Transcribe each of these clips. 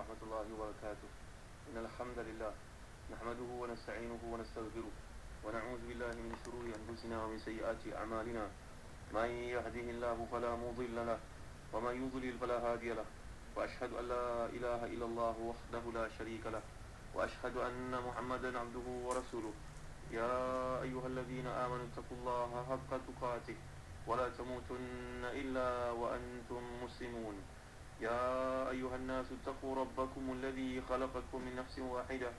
ورحمة الله وبركاته. إن الحمد لله نحمده ونستعينه ونستغفره ونعوذ بالله من شرور أنفسنا ومن سيئات أعمالنا. من يهده الله فلا مضل له ومن يضلل فلا هادي له. وأشهد أن لا إله إلا الله وحده لا شريك له وأشهد أن محمدا عبده ورسوله. يا أيها الذين آمنوا اتقوا الله حق تقاته ولا تموتن إلا وأنتم مسلمون. يا أيها الناس اتقوا ربكم الذي خلقكم من نفس واحدة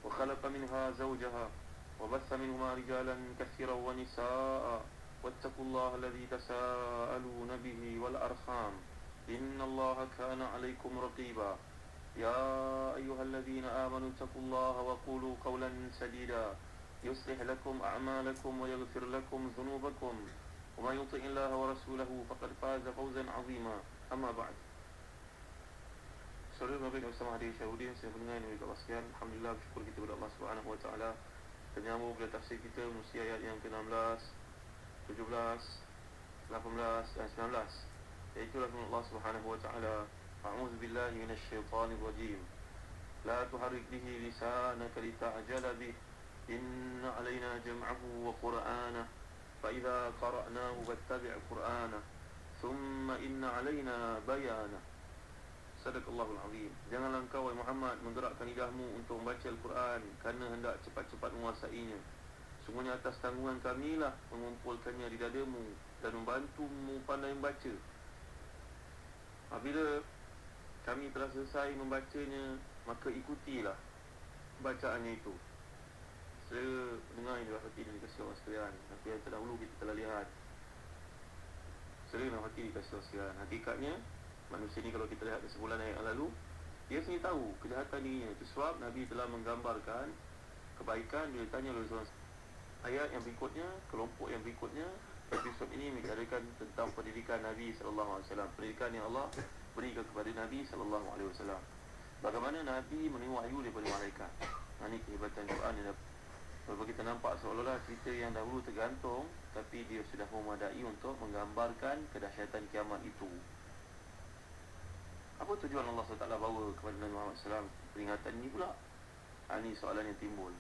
وخلق منها زوجها وبث منهما رجالا كثيرا ونساء واتقوا الله الذي تساءلون به والأرحام إن الله كان عليكم رقيبا. يا أيها الذين آمنوا اتقوا الله وقولوا قولا سديدا يصلح لكم أعمالكم ويغفر لكم ذنوبكم ومن يطع الله ورسوله فقد فاز فوزا عظيما. أما بعد. Saudara Nabi bersama hadir syahudin, saya mendengar ini dekat sekalian. Alhamdulillah, bersyukur kita kepada Allah Subhanahu Wa Taala. Kita menyambung pada tafsir kita musti ayat yang ke-16, 17, 18 dan 19. Iaitu firman Allah Subhanahu Wa Taala, A'udzu billahi minasyaitonir rajim. La tuharrik bihi lisanaka lita'jala bih. Inna 'alaina jam'ahu wa qur'anahu. Fa idza qara'nahu fattabi' qur'anahu. Thumma inna 'alaina bayanahu. Sadaqallahul azim. Janganlah engkau, wahai Muhammad, menggerakkan lidahmu untuk membaca Al-Quran kerana hendak cepat-cepat menguasainya. Sungguhnya atas tanggungan kamilah mengumpulkannya di dadamu dan membantumu pandai membaca. Apabila kami telah selesai membacanya, maka ikutilah bacaannya itu. Saya dengar ini hati dikasih Allah sekalian. Nanti yang terdahulu kita telah lihat. Saya dengan hati dikasih Allah sekalian. Hakikatnya manusia ni kalau kita lihat kesimpulan ayat yang lalu, dia sendiri tahu kejahatan dirinya. Itu sebab Nabi telah menggambarkan kebaikan. Dia tanya oleh seorang ayat yang berikutnya, kelompok yang berikutnya. Episod ini menceritakan tentang pendidikan Nabi SAW, pendidikan yang Allah berikan kepada Nabi SAW. Bagaimana Nabi menerima wahyu daripada malaikat. Ini kehebatan Quran yang kalau kita nampak seolah-olah cerita yang dahulu tergantung, tapi dia sudah memadai untuk menggambarkan kedahsyatan kiamat itu. Apa tujuan Allah SWT bawa kepada Nabi Muhammad SAW peringatan ini pula? Ini soalan yang timbul.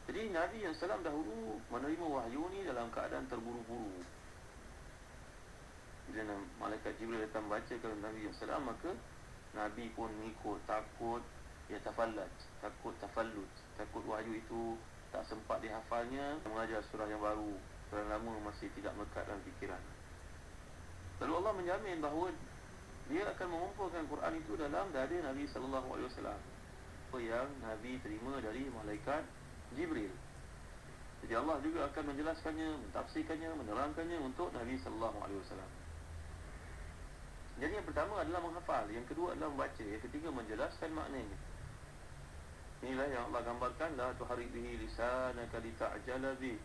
Jadi Nabi yang SAW dahulu menerima wahyu ni dalam keadaan terburu-buru. Bila malaikat Jibril datang baca kepada Nabi yang SAW, maka Nabi pun mengikut, takut ya tafallat, takut tafallut, takut wahyu itu tak sempat dihafalnya, mengajar surah yang baru, surah lama masih tidak melekat dalam fikiran. Lalu Allah menjamin bahawa dia akan mengumpulkan Quran itu dalam dada Nabi SAW, apa yang Nabi terima dari malaikat Jibril. Jadi Allah juga akan menjelaskannya, mentafsirkannya, menerangkannya untuk Nabi SAW. Jadi yang pertama adalah menghafal, yang kedua adalah membaca, yang ketiga menjelaskan maknanya. Inilah yang Allah gambarkan, la tuharrik bihi lisanaka lita'jala bih.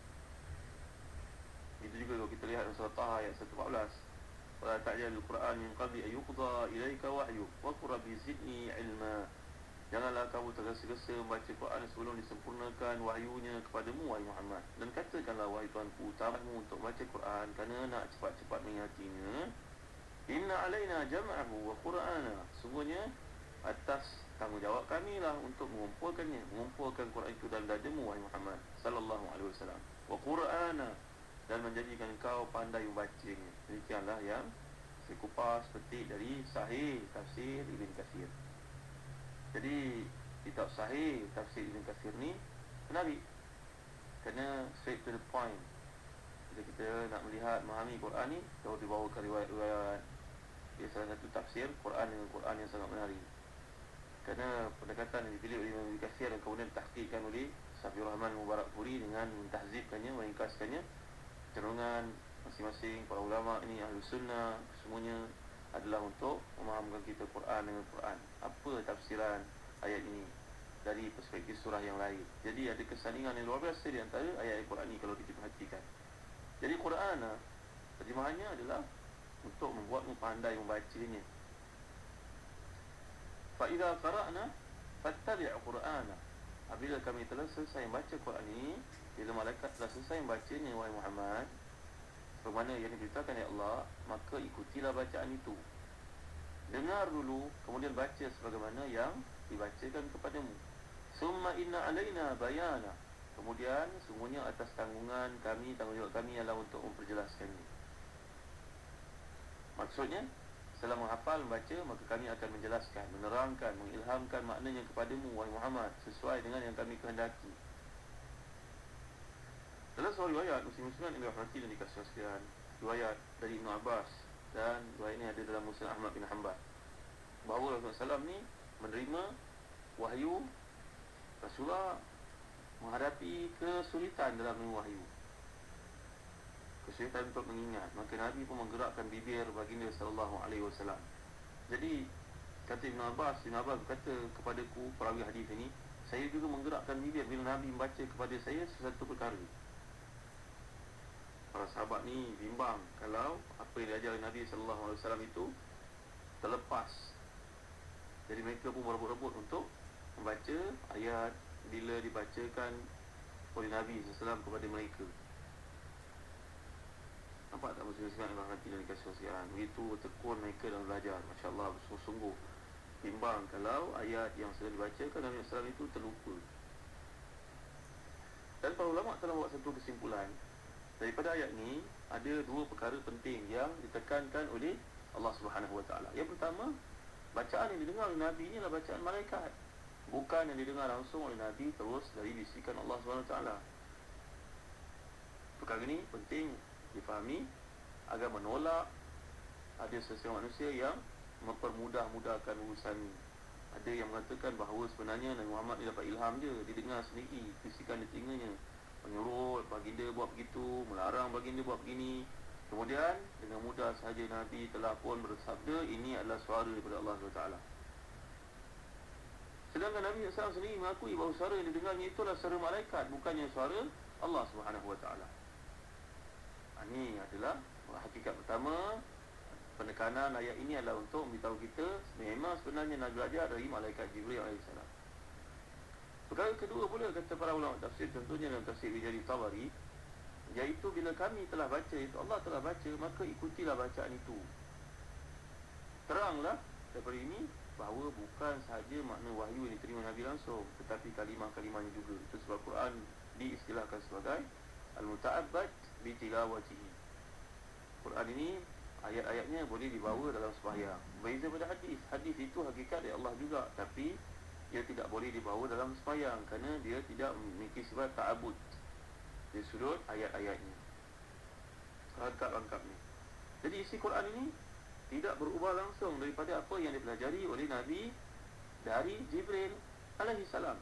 Itu juga kalau kita lihat surah Taha ayat 114. Wala ta'jalil Qur'an min qabli an yuqda ilaika wahyu wa qur rabbi zidni ilma. Janganlah kamu tergesa-gesa membaca Quran sebelum disempurnakan wahyunya kepadamu, wahai Muhammad. Dan katakanlah, wahai Tuanku, utamamu untuk baca Quran kerana nak cepat-cepat mengingatinya. Inna alaina jam'ahu wa qur'ana. Sungguhnya atas tanggungjawab kamilah untuk mengumpulkan Quran itu dalam dadamu, wahai Muhammad sallallahu alaihi wasallam. Wa qur'ana, dan menjadikan engkau pandai membacanya. Demikianlah yang saya kupas petik dari Sahih Tafsir Ibn Kathir. Jadi kitab Sahih Tafsir Ibn Kathir ni menarik, kena straight to the point. Bila kita nak melihat, memahami Quran ni, kalau dibawakan riwayat-riwayat, dia salah satu tafsir Quran dengan Quran yang sangat menarik. Kerana pendekatan yang dipilih oleh Ibn Kathir dan kemudian tahqiqkan oleh Safiur Rahman Mubarakpuri dengan mentahzibkannya, meringkaskannya, cenderungan masing-masing para ulama ini, ahli sunnah, semuanya adalah untuk memahamkan kita Quran dengan Quran. Apa tafsiran ayat ini dari perspektif surah yang lain. Jadi ada kesandingan yang luar biasa di antara ayat Quran ini kalau kita perhatikan. Jadi Quran, terjemahannya adalah untuk membuatmu pandai membacanya. Fa idza qara'na fattabi' Qur'ana. Apabila kami telah selesai membaca Quran ini, bila malaikat telah selesai membacanya, wahai Muhammad, bagaimana yang diberitakan oleh Allah, maka ikutilah bacaan itu. dengar dulu, kemudian baca sebagaimana yang dibacakan kepadamu. Summa inna alaina bayana, kemudian sungguhnya atas tanggungan kami, tanggungjawab kami ialah untuk memperjelaskannya. Maksudnya, setelah menghafal, membaca, maka kami akan menjelaskan, menerangkan, mengilhamkan maknanya kepadamu, wahai Muhammad, sesuai dengan yang kami kehendaki. Dalam sebuah riwayat Muslim-Musliman yang dirahmati dan dikasihi sekalian, riwayat dari Ibn Abbas, dan riwayat ini ada dalam Musnad Ahmad bin Hanbal, bahawa Rasulullah SAW ni menerima wahyu. Rasulullah menghadapi kesulitan dalam menerima wahyu, kesulitan untuk mengingat, maka Nabi pun menggerakkan bibir baginda sallallahu alaihi wasallam. Jadi kata Ibn Abbas berkata kepadaku, perawi hadis ini, saya juga menggerakkan bibir bila Nabi membaca kepada saya sesuatu perkara. Para sahabat ni bimbang kalau apa yang diajar Nabi sallallahu alaihi wasallam itu terlepas. Jadi mereka pun berebut-rebut untuk membaca ayat bila dibacakan oleh Nabi sallallahu alaihi wasallam kepada mereka. Nampak tak muslim-muslimat yang hati dan dikasih kasihan? Begitu tekun mereka dalam belajar. Masya Allah, bersungguh-sungguh bimbang kalau ayat yang sudah dibacakan Nabi SAW itu terlupa. Dan para ulama telah buat satu kesimpulan. Daripada ayat ni ada dua perkara penting yang ditekankan oleh Allah Subhanahu Wa Taala. Yang pertama, bacaan yang didengar oleh Nabi ini adalah bacaan malaikat, bukan yang didengar langsung oleh Nabi terus dari bisikan Allah Subhanahu Wa Taala. Perkara ini penting difahami agar menolak ada sesetengah manusia yang mempermudah-mudahkan urusan ini. Ada yang mengatakan bahawa sebenarnya Nabi Muhammad ni dapat ilham je, dia dengar sendiri bisikan di telinganya, menyuruh baginda buat begitu, melarang baginda buat begini. Kemudian dengan mudah sahaja Nabi telah pun bersabda, ini adalah suara daripada Allah SWT. Sedangkan Nabi SAW sendiri mengakui bahawa suara yang didengarnya itulah suara malaikat, bukannya suara Allah SWT. Ini adalah hakikat pertama. Penekanan ayat ini adalah untuk memberitahu kita memang sebenarnya Nabi belajar dari malaikat Jibril AS. Perkara kedua pula kata para ulama tafsir, contohnya dalam tafsir Rijali Tabari, iaitu bila kami telah baca itu, Allah telah baca, maka ikutilah bacaan itu. Teranglah daripada ini bahawa bukan sahaja makna wahyu yang diterima Nabi langsung, tetapi kalimah-kalimahnya juga. Itu sebab Quran diistilahkan sebagai Al-Muta'abbad bitilawatihi. Quran ini ayat-ayatnya boleh dibawa dalam sembahyang. Berbeza pada hadis. Hadis itu hakikat dari Allah juga, tapi dia tidak boleh dibawa dalam sembahyang kerana dia tidak memiliki sifat ta'abud di sudut ayat-ayatnya, rangkap-rangkapnya. Jadi isi Quran ini tidak berubah langsung daripada apa yang dipelajari oleh Nabi dari Jibril alaihi salam.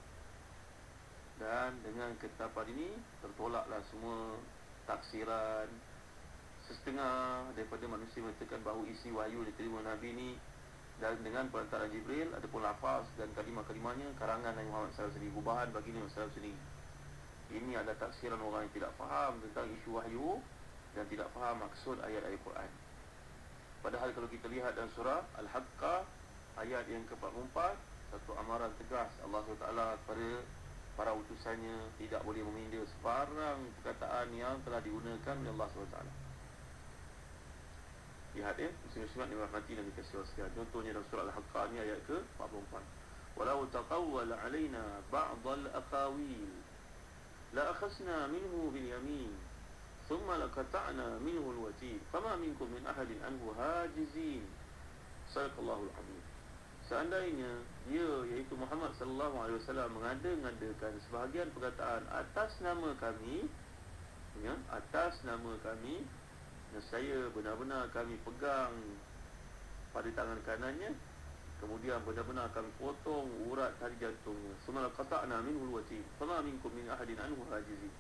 Dan dengan ketetapan ini tertolaklah semua taksiran setengah daripada manusia mengatakan bahawa isi wahyu diterima Nabi ini dan dengan perantaraan Jibril, adapun lafaz dan kalimah-kalimahnya karangan Nabi Muhammad SAW sendiri, gubahan bagi Nabi SAW sendiri. Ini adalah taksiran orang yang tidak faham tentang isu wahyu dan tidak faham maksud ayat-ayat Quran. Padahal kalau kita lihat dalam surah Al-Haqqah ayat yang ke-44, satu amaran tegas Allah SWT kepada para utusannya, tidak boleh meminda sebarang perkataan yang telah digunakan oleh Allah SWT. Lihat muslim-muslimat yang dirahmati dan dikasihi Allah sekalian. Contohnya dalam surah Al-Haqqah ni ayat ke-44. Walau taqawwala alaina ba'dal aqawil la akhasna minhu bil yamin thumma laqata'na minhu al-watin fama minkum min ahadin anhu hajizin. Sadaqallahul azim. Seandainya dia, iaitu Muhammad sallallahu alaihi wasallam, mengada-ngadakan sebahagian perkataan atas nama kami, ya, atas nama kami, nescaya benar-benar kami pegang pada tangan kanannya, kemudian benar-benar kami potong urat tali jantungnya. Summa laqata'na minhu al-watin fama minkum min ahadin anhu hajizin.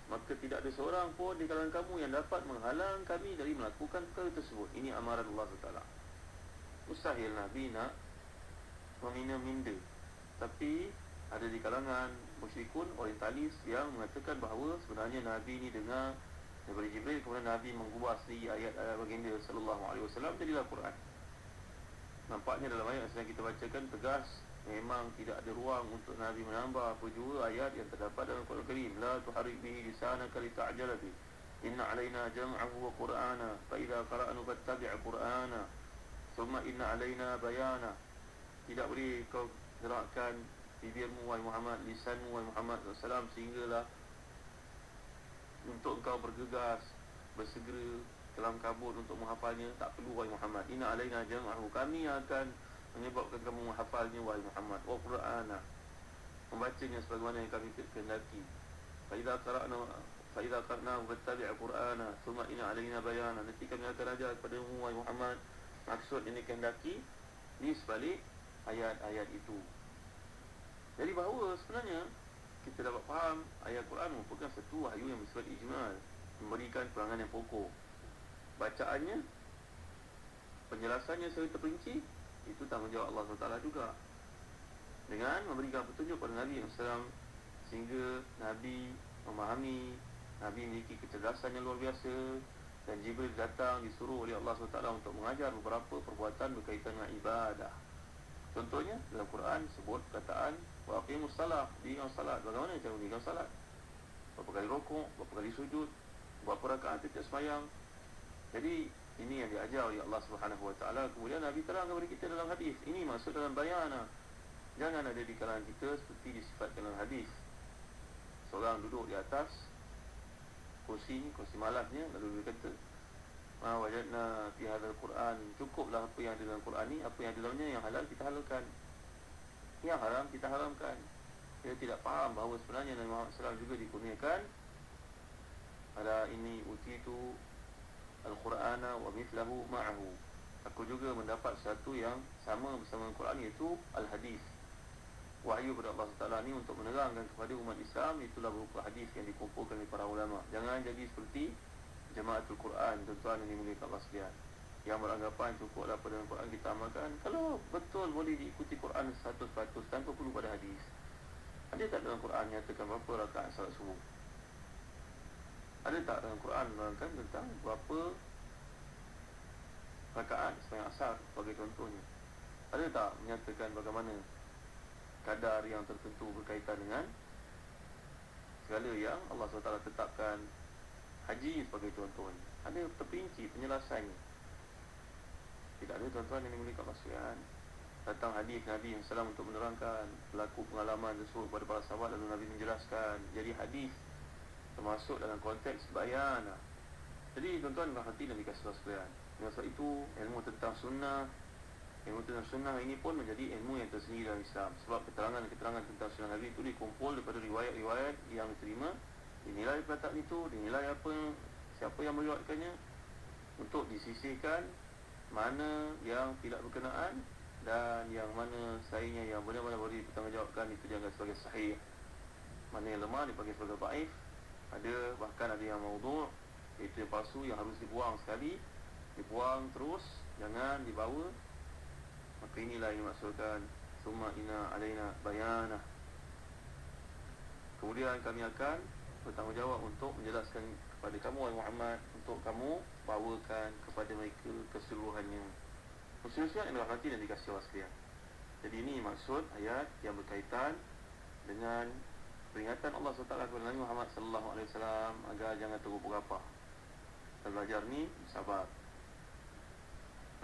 Maka tidak ada seorang pun di kalangan kamu yang dapat menghalang kami dari melakukan perkara tersebut. Ini amaran Allah Taala. Mustahil Nabi nak memina-minda. Tapi ada di kalangan musyrikun orientalis yang mengatakan bahawa sebenarnya Nabi ni dengar daripada Jibril, kemudian Nabi mengubah sendiri ayat-ayat baginda sallallahu alaihi wasallam jadilah Quran. Nampaknya dalam ayat yang sedang kita bacakan tegas, memang tidak ada ruang untuk Nabi menambah apa jua ayat yang terdapat dalam Quran Karim. La tuharrik bihi lisanaka lita'jala bihi. Inna alaina jam'ahu wa qur'ana fa idza qara'nahu fattabi' qur'ana Summa inna alaina bayana. Tidak boleh kau gerakkan bibirmu wahai Muhammad, lisanmu wahai Muhammad SAW, sehinggalah untuk engkau bergegas, bersegera dalam kabut untuk menghafalnya. Tak perlu wahai Muhammad. Inna alaina jam'ahu, kami akan menyebabkan kamu menghafalnya wahai Muhammad. Wa Qur'ana, membacanya sebagaimana yang kami kehendaki. Fa'idha qara'na fattabi' Qur'ana thumma inna alaina bayana. Nanti kami akan ajar kepadamu wahai Muhammad maksud yang dikehendaki di sebalik ayat-ayat itu. Jadi bahawa sebenarnya kita dapat faham ayat Quran merupakan satu wahyu yang bersifat ijmal, memberikan perangan yang pokok. Bacaannya, penjelasannya secara terperinci, itu tanggungjawab Allah SWT juga, dengan memberikan petunjuk kepada Nabi SAW, sehingga Nabi memahami, Nabi memiliki kecerdasan yang luar biasa. Dan Jibril datang disuruh oleh Allah SWT untuk mengajar beberapa perbuatan berkaitan dengan ibadah. Contohnya dalam Quran sebut perkataan wa aqimus salah, dirikan salat. Bagaimana cara dirikan salat? Berapa kali rukuk, berapa kali sujud, berapa rakaat setiap sembahyang. Jadi ini yang diajar oleh Allah Subhanahu Wa Taala. Kemudian Nabi terangkan kepada kita dalam hadis. Ini maksud dalam bayana. Jangan ada di kalangan kita seperti disifatkan dalam hadis. Seorang duduk di atas kursi malasnya, lalu dia kata, ma wajadna fi hadzal Quran, cukuplah apa yang ada dalam Quran ni, apa yang ada dalamnya, yang halal kita halalkan, yang haram kita haramkan. Dia tidak faham bahawa sebenarnya Nabi Muhammad SAW juga dikurniakan ala ini utitu al-Qur'ana wa mithlahu ma'ahu. Aku juga mendapat sesuatu yang sama bersama Al-Quran, iaitu al-hadis. Wahyu kepada Allah SWT ni untuk menerangkan kepada umat Islam, itulah berupa hadis yang dikumpulkan oleh para ulama. Jangan jadi seperti Jamaatul Quran, tuan-tuan yang dimuliakan Allah sekalian, yang beranggapan cukuplah pada Al-Quran kita amalkan. Kalau betul boleh diikuti Quran 100% tanpa perlu pada hadis. Ada tak dalam Quran nyatakan berapa rakaat salat subuh? Ada tak dalam Quran menerangkan tentang berapa rakaat sembahyang asar sebagai contohnya? Ada tak menyatakan bagaimana kadar yang tertentu berkaitan dengan segala yang Allah SWT tetapkan? Haji sebagai contohnya, ada terperinci penjelasannya. Tidak ada, tuan-tuan yang dimuliakan Allah sekalian. Datang hadis Nabi SAW untuk menerangkan berlaku pengalaman tersebut kepada para sahabat, lalu Nabi menjelaskan. Jadi hadis termasuk dalam konteks bayan. Jadi tuan-tuan berhati dan dikasih Allah sekalian. Dengan sebab itu, ilmu tentang sunnah ini pun menjadi ilmu yang tersendiri dalam Islam. Sebab keterangan-keterangan tentang sunnah Nabi itu dikumpul daripada riwayat-riwayat yang diterima, dinilai perkataan itu, dinilai siapa yang meriwayatkannya, untuk disisihkan mana yang tidak berkenaan dan yang mana sahihnya yang benar-benar boleh dipertanggungjawabkan, itu dianggap sebagai sahih. Mana yang lemah dipanggil sebagai dhaif. Bahkan ada yang maudhu', iaitu yang palsu, yang harus dibuang sekali, dibuang terus, jangan dibawa. Maka inilah yang dimaksudkan summa inna alaina bayana. Kemudian kami akan bertanggungjawab untuk menjelaskan kepada kamu wahai Muhammad, untuk kamu bawakan kepada mereka keseluruhannya. Muslim-muslimat yang dirahmati dan dikasihi Allah sekalian. Jadi ini maksud ayat yang berkaitan dengan peringatan Allah SWT kepada Nabi Muhammad SAW agar jangan tergupur-gapah. Dan belajar ni sabar.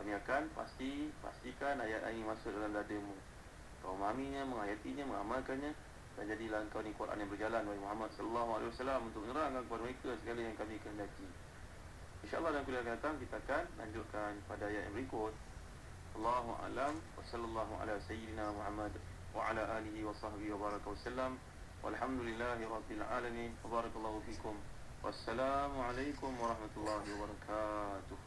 Kami akan pastikan ayat-ayat ini masuk dalam dadamu. Kau memahaminya, menghayatinya, mengamalkannya, dan jadilah engkau ni Quran yang berjalan wahai Muhammad SAW untuk menerangkan kepada mereka segala yang kami kehendaki. InsyaAllah dalam kuliah akan datang kita akan lanjutkan pada ayat yang berikut. Allahu a'lam wa sallallahu ala sayyidina Muhammad wa ala alihi wa sahbihi wa baraka wa sallam. Walhamdulillahi rabbil alamin. Wa barakallahu fikum. Wassalamualaikum warahmatullahi wabarakatuh.